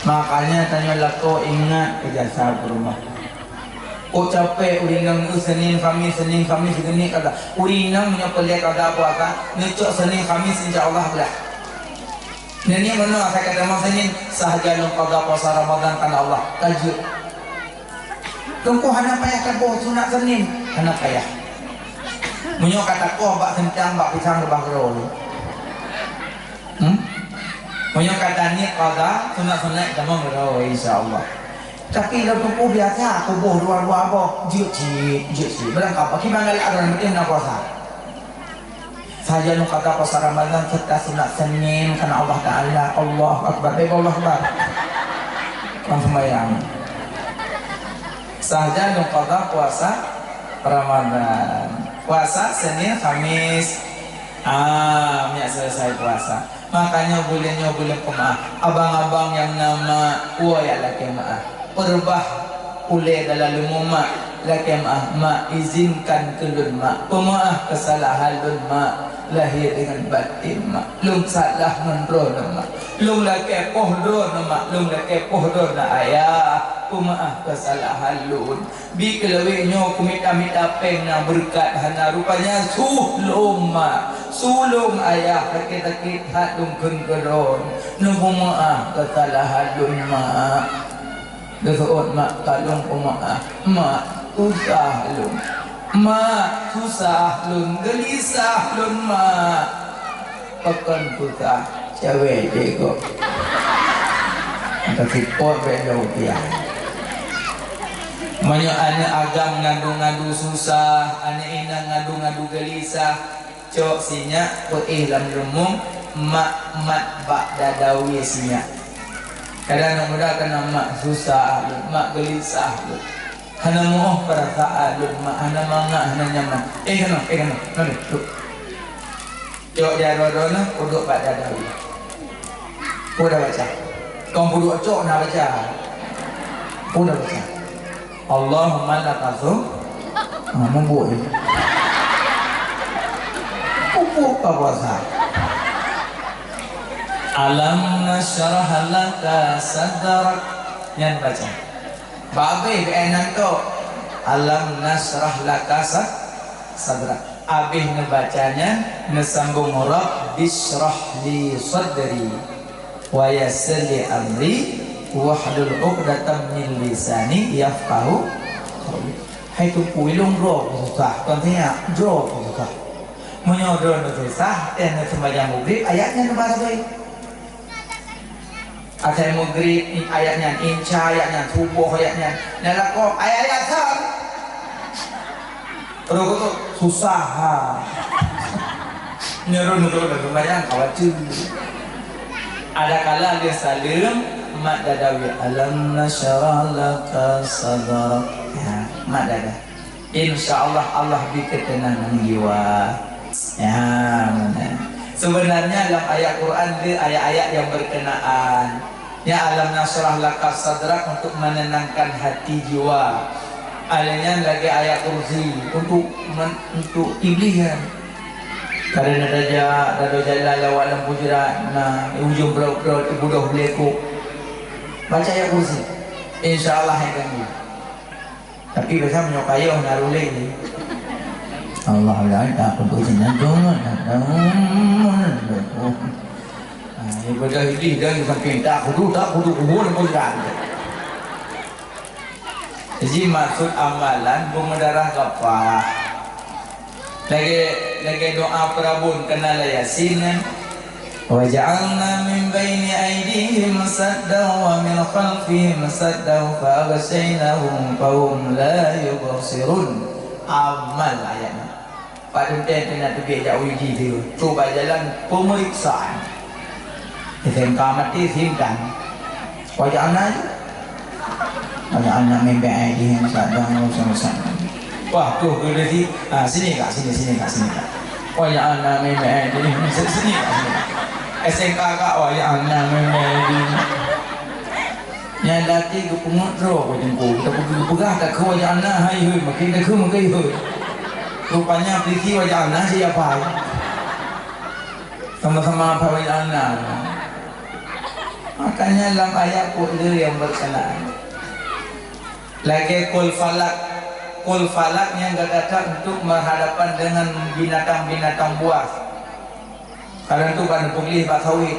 Makanya tanyalah kau ingat kejasa rumah. Kau capek urinang Senin Khamis segini kata. Urinang punya pelik kata puasa. Ngecok Senin Khamis insya-Allah belah. Ini mana saya kata mau Senin sahaja lu qada puasa Ramadan karena Allah. Tajuk. Tunggu hana payah kabo sunat Senin. Hana payah. Munyo kata kau bak sentang bak pisang lebah rol. Munyo kata ni qada sunat tamam rol insya-Allah. Tapi kalau kumpul biasa, kumpul dua-dua apa, jut-jut, berangkap. Bagaimana ada yang nak puasa? Saja nak kata puasa Ramadan serta sunat Senin karena Allah Taala, Allah Akbar, Allah Akbar. Orang sembahyang. Saja nak kata puasa Ramadan, puasa Senin, Kamis, minyak selesai puasa. Makanya boleh pemaaf. Abang-abang yang nama ya laki maaf. Perbah oleh dalam mak laki mak izinkan kelun mak pemaaf kesalahan lun mak lahir dengan batin mak lung salah menroh mak lung laki pohdoh mak lung laki pohdoh na ayah pemaaf kesalahan lun bi kelewinyo kumita-mita peng na berkat hana rupanya sulung mak sulung ayah takit-takit hatung kengeron nu pemaaf kesalahan lun mak. Desuot mak kalung pemaaf mak susah lun gelisah lun mak pekan susah cewek jego tapi pot bedo dia banyak anak agam ngadu-ngadu susah anak inang ngadu-ngadu gelisah cok sinya peih lam remung mak bak dadawi sinya. Kadang muda kena mak susah, mak gelisah, hana moh perasaan, mak hana mangga, hana nyaman. Kena, tuh. Jok dia dua-duanya, uduk pada dawi. Udah baca. Kau uduk cok nak baca. Udah baca. Allahumma lakasu, membuat. Apa puasa? Alam nashrah laka sadrak yang baca babe enak tu alam nashrah laka sadrak abih ngebacanya nesambung rab bishrah li sadri wa yassir li amri wahlul 'uqdatam min lisani yafqahu qawli hai tu puilung ro susah kontinya ro susah menyodor susah dan sembahyang maghrib ayatnya bahasa baik. Ada maghrib ayatnya, insya ayatnya, subuh ayatnya, nalako ayat-ayat sah. Terus itu susah. Nyuruh bayang khawatir. Ada kala dia salim mak dadawi alam nashrah laka sadrak. Ya, mak dada. Insyaallah Allah beri ketenangan jiwa. Ya, mana? Sebenarnya dalam ayat Quran dia ayat-ayat yang berkenaan. Ya alam nasrah laka sadrak untuk menenangkan hati jiwa. Alanya lagi ayat kursi untuk pilihan. Karena dada lala walam pujra na ujung berau ibudah beleku. Baca ayat kursi. Insyaallah akan ni. Tapi biasa menyokayo naruleh ni. Allah Allah aku jenang dong. Ibadah ini dan sampai tak kudu kubur bukan. Jadi maksud amalan pemedarah kafah. Lagi doa perabun kenal Yasin. Wa ja'alna min baini aydihim saddan wa min khalfihim saddan fa aghshaynahum fa hum la yubsirun. Amal ayatnya. Pada tentunya tu dia jauh itu. Coba jalan pemeriksaan. SMK mati simpan wajah anak mimpi ID yang sadang sama-sama. Wah tuh udah sini kak wajah anak mimpi ID sini kak SMK kak wajah anak mimpi ID yang laki ke pengutro kau jengku tapi pegah tak ke wajah anak hai makin tak ke makin rupanya peliti wajah anak siapa sama-sama apa wajah anak Makanya dalam ayat Qur'an yang berkenaan. Lagi kul falak yang gak datang untuk berhadapan dengan binatang-binatang buas. Karena itu pada pulih Pak Sawit.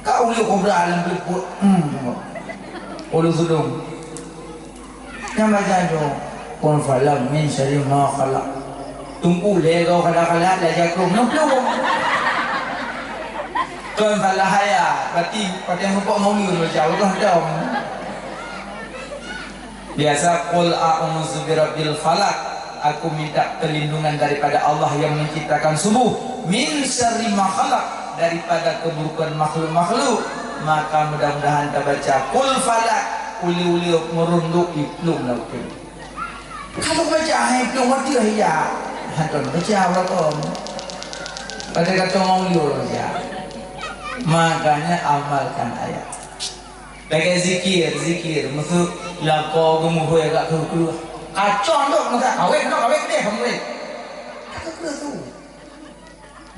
Kau lihat kobra alam peliput. Ulu sudung. Yang baca itu kul falak min syarri ma khalaq. Tunggu lego kala-kala dah jagung. Namplung. Kul falak haya. Berarti yang rupak ngomong itu jauh kan dong. Biasa qul a'udzu birabbil falaq, aku minta perlindungan daripada Allah yang menciptakan subuh, min syarri ma khalaq, daripada keburukan makhluk-makhluk. Maka mudah-mudahan kita baca qul falaq, uli-uli merunduk iplung laut. Kalau baca iplung mati lah ya. Hantar baca Allah tom. Pada kata ngomong liur ya. Makanya amalkan ayat. Pakai zikir, maksud lako gemuh ya gak keluar. Kacau dok, masa awet deh kamu. Kata tu.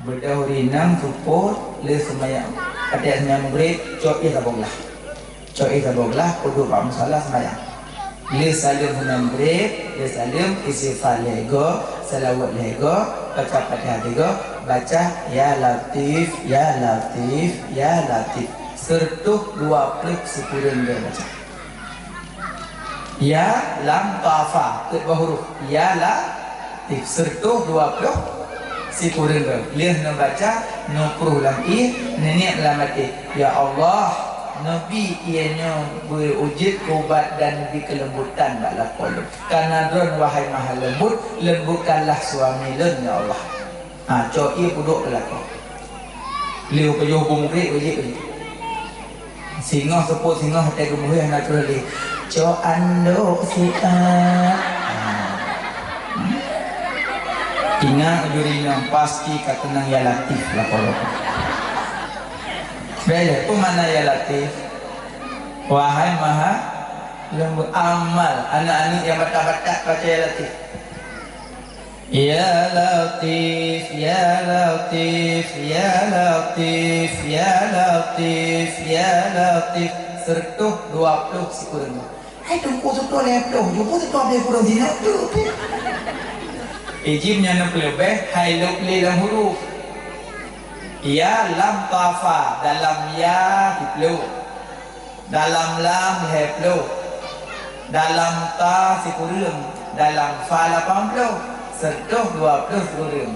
Berdahurinam support le semayang. Ada semayang murid, co'i saboglah, kudu pak masalah semayang. Le salim semayang murid, le salim istighfar lego, salawat lego, baca Fatihah lego, baca ya latif, ya latif, ya latif. Sertuh 20 sekurang dia baca. Ya lam tafa kedua huruf ya latif sertuh 20 sekurang dia. Lihat membaca nukruh lam i nenek lam mati. Ya Allah Nabi ianya berwujud ubat dan lebih kelembutan baklah kolom. Karena dron wahai maha lembut, lembutkanlah suami len ya Allah. Cok ia puduk belakang. Liu pejuh bumukri wajib. Singoh seput singoh hati gemuh yang naturally. Co ando siat. Ingat jurinya pasti kata nang ya latif lah kalau. Baik, itu mana ya latif? Wahai maha lembut amal anak-anak yang baca-baca baca ya latif. Ya Latif, Ya Latif, Ya Latif, Ya Latif, Ya Latif. Sertuh 20 sekurang. Hai tunggu sertuh leploh, jumpa sertuh dia kurang dina tu. Ijibnya 60 lebih, hai lukli dalam huruf. Ya lam tafa, dalam ya hiplo. Dalam lam hiplo. Dalam ta sekurang, dalam fa 80. Sertuh 20 sekurang.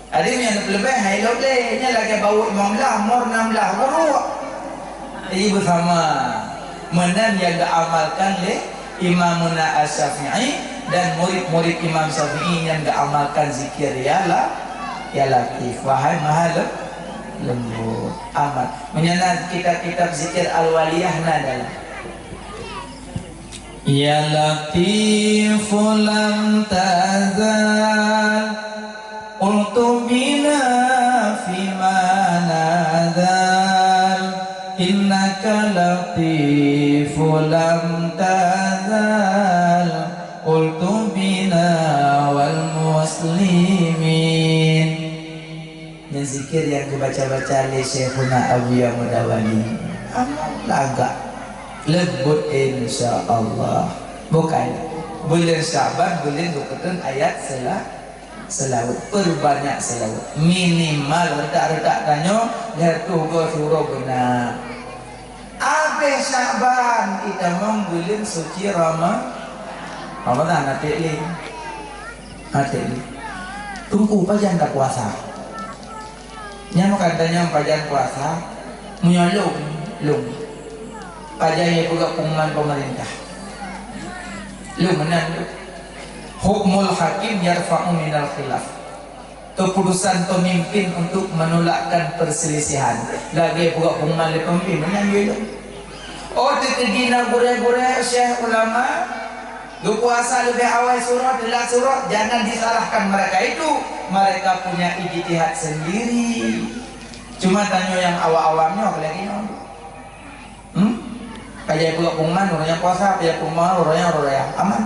Ada yang lebih hai lukli, nya lagi bau 15, mor 16 huruf. Ini bersama menan yang diamalkan oleh Imamuna Asy-Syafi'i dan murid-murid Imam Syafi'i yang diamalkan zikir ya latif wahai maha lembut amat menyenang kitab-kitab zikir al-waliyah nadalah ya latifu lam tazal qultu bina fima nadal innaka latifu lam tazal qultu bina wal muslimin. Yang zikir yang dibaca-baca oleh Syekhuna Abu Ya Mudawali agak lembut insyaallah. Bukan bulan Syaban bulan dukutan ayat selawat perbanyak selawat minimal redak-redak tanyo yaitu go surah benar. Abe Syaban kita bulan suci Ramadan hati tunggu pajan tak puasa nyamuk katanya pajan puasa menyolong pajannya juga pengumuman pemerintah lu menang hukmul hakim yarfa'u minal khilaf keputusan pemimpin untuk menolakkan perselisihan lagi juga pengumuman pemimpin menang oh dikegina gure-gure syekh ulama lu puasa lebih awal surah telat surah jangan disalahkan mereka itu mereka punya ijtihad sendiri cuma tanya yang awam-awamnya apalagi kayak pula pengumuman orangnya puasa kayak pengumuman orangnya aman